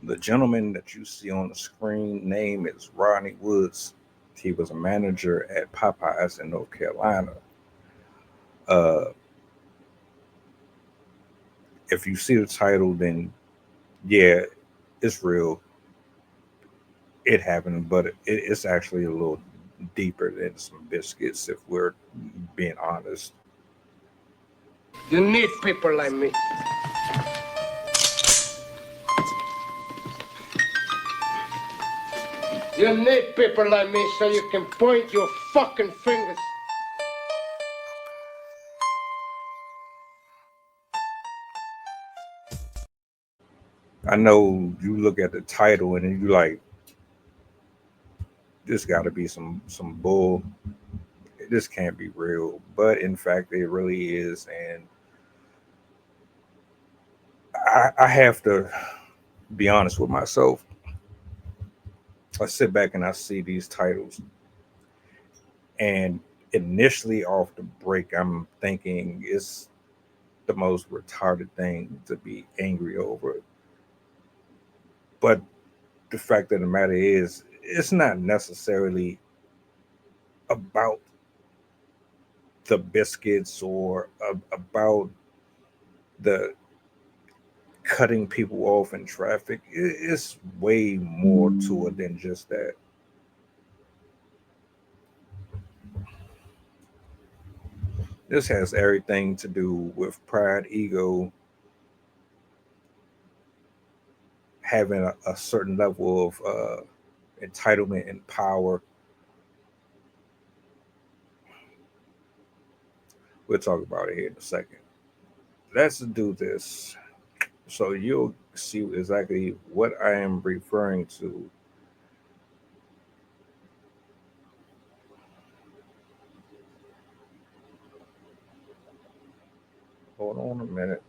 The gentleman that you see on the screen name is Rodney Woods. He was a manager at Popeyes in North Carolina. Uh, if you see the title, then yeah, it's real. It happened, but it's actually a little deeper than some biscuits, if we're being honest. You need people like me. You need people like me so you can point your fucking fingers. I know you look at the title and you like, this got to be some bull. This can't be real, but in fact, it really is. And I have to be honest with myself. I sit back and I see these titles, and initially off the break, I'm thinking it's the most retarded thing to be angry over. But the fact of the matter is, it's not necessarily about the biscuits or about the cutting people off in traffic. It's way more to it than just that. This has everything to do with pride, ego, having a certain level of entitlement and power. We'll talk about it here in a second. Let's do this so you'll see exactly what I am referring to. Hold on a minute.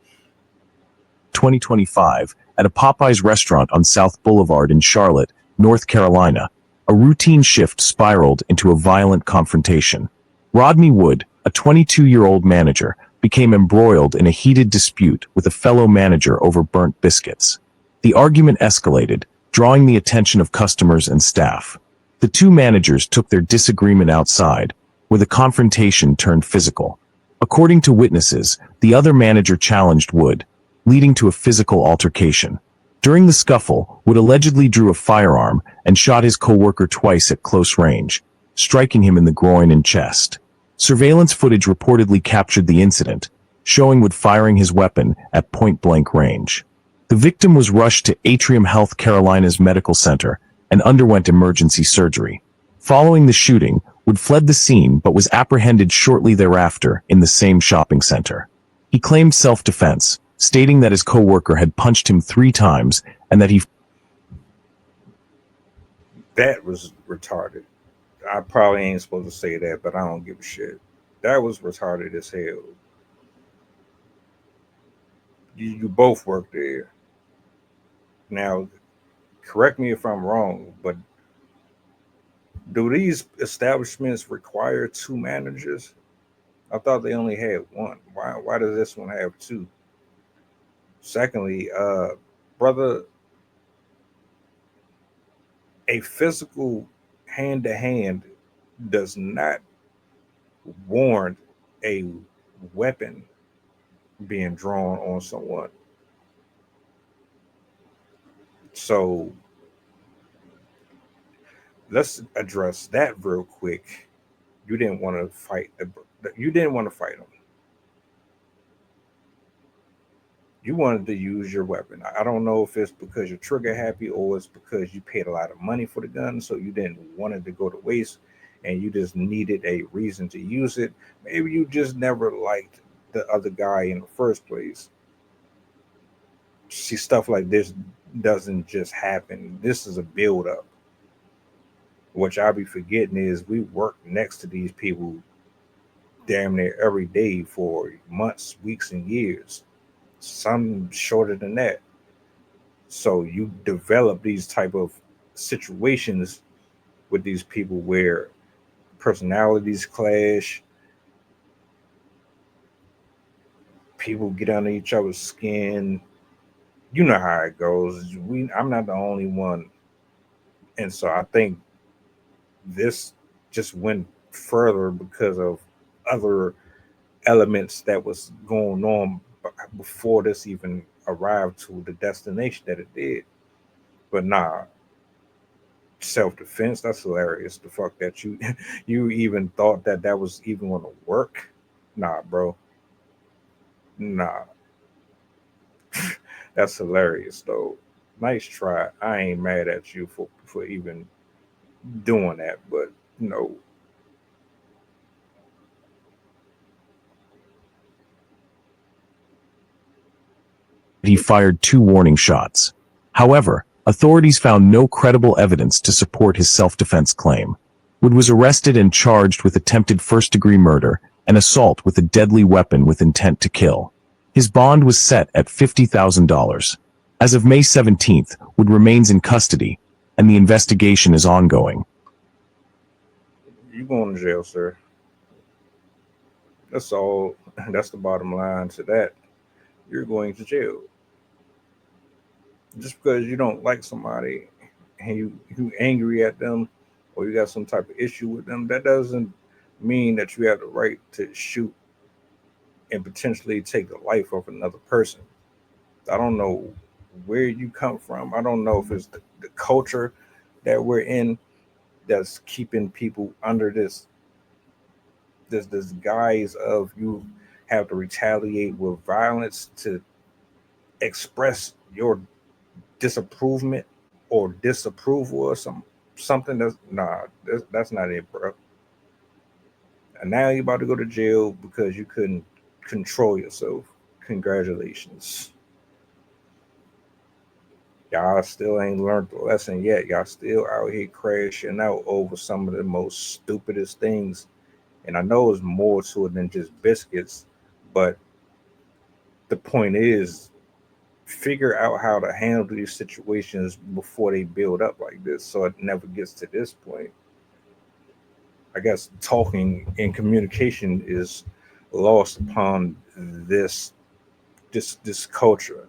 2025, at a Popeyes restaurant on South Boulevard in Charlotte, North Carolina, a routine shift spiraled into a violent confrontation. Rodney Wood, a 22-year-old manager, became embroiled in a heated dispute with a fellow manager over burnt biscuits. The argument escalated, drawing the attention of customers and staff. The two managers took their disagreement outside, where the confrontation turned physical. According to witnesses, the other manager challenged Wood, leading to a physical altercation. During the scuffle, Wood allegedly drew a firearm and shot his coworker twice at close range, striking him in the groin and chest. Surveillance footage reportedly captured the incident, showing Wood firing his weapon at point-blank range. The victim was rushed to Atrium Health Carolina's medical center and underwent emergency surgery. Following the shooting, Wood fled the scene but was apprehended shortly thereafter in the same shopping center. He claimed self-defense, stating that his coworker had punched him 3 times and that he... That was retarded. I probably ain't supposed to say that, but I don't give a shit. That was retarded as hell. You both work there. Now, correct me if I'm wrong, but do these establishments require 2 managers? I thought they only had 1. Why does this one have 2? Secondly, brother, a physical hand to hand does not warrant a weapon being drawn on someone. So let's address that real quick. You didn't want to fight you didn't want to fight him. You wanted to use your weapon. I don't know if it's because you're trigger happy or it's because you paid a lot of money for the gun, so you didn't want it to go to waste and you just needed a reason to use it. Maybe you just never liked the other guy in the first place. See, stuff like this doesn't just happen. This is a build up. What y'all be forgetting is we work next to these people damn near every day for months, weeks, and years. Some shorter than that. So you develop these type of situations with these people where personalities clash, people get under each other's skin, you know how it goes. I'm not the only one, and so I think this just went further because of other elements that was going on before this even arrived to the destination that it did. But nah, self defense. That's hilarious. The fuck that you you even thought that that was even going to work. Nah, bro. Nah, that's hilarious though. Nice try. I ain't mad at you for even doing that, but you know, He fired 2 warning shots. However, authorities found no credible evidence to support his self-defense claim. Wood was arrested and charged with attempted first-degree murder and assault with a deadly weapon with intent to kill. His bond was set at $50,000. As of May 17th, Wood remains in custody, and the investigation is ongoing. you going to jail, sir. That's all. That's the bottom line to that. You're going to jail. Just because you don't like somebody and you angry at them or you got some type of issue with them, that doesn't mean that you have the right to shoot and potentially take the life of another person. I don't know where you come from. I don't know if it's the culture that we're in that's keeping people under this guise of you have to retaliate with violence to express your disapproval or disapproval or something that's that's not it, bro. And now you're about to go to jail because you couldn't control yourself. Congratulations. Y'all still ain't learned the lesson yet. Y'all still out here crashing out over some of the most stupidest things. And I know it's more to it than just biscuits, but the point is figure out how to handle these situations before they build up like this so it never gets to this point. I guess talking and communication is lost upon this culture.